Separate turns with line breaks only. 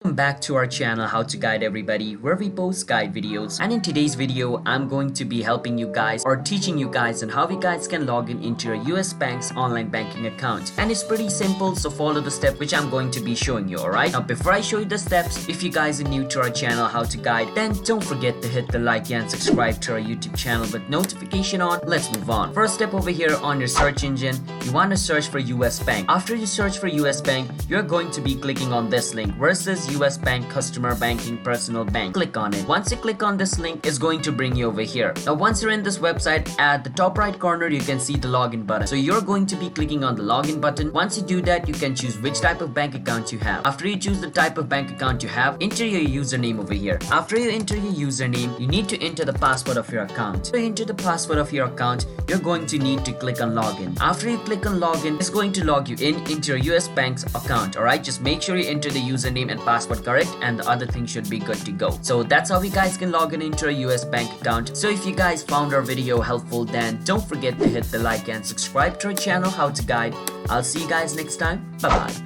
Welcome back to our channel How to Guide Everybody, where we post guide videos. And in today's video I'm going to be helping you guys or teaching you guys on how you guys can log in into your US Bank's online banking account. And it's pretty simple, so follow the step which I'm going to be showing you. Alright, now before I show you the steps, if you guys are new to our channel How to Guide, then don't forget to hit the like and subscribe to our YouTube channel with notification on. Let's move on. First step over here on your search engine, you want to search for US Bank. After you search for US Bank, you're going to be clicking on this link where it says US Bank Customer Banking Personal Bank. Click on it. Once you click on this link, it's going to bring you over here. Now once you're in this website, at the top right corner you can see the login button. So you're going to be clicking on the login button. Once you do that, you can choose which type of bank account you have. After you choose the type of bank account you have, enter your username over here. After you enter your username, you need to enter the password of your account. To enter the password of your account, you're going to need to click on login. After you click on login, it's going to log you into your US Bank's account. Alright, just make sure you enter the username and password correct, and the other thing should be good to go. So that's how you guys can log in into a US Bank account. So if you guys found our video helpful, then don't forget to hit the like and subscribe to our channel How to Guide. I'll see you guys next time. Bye bye.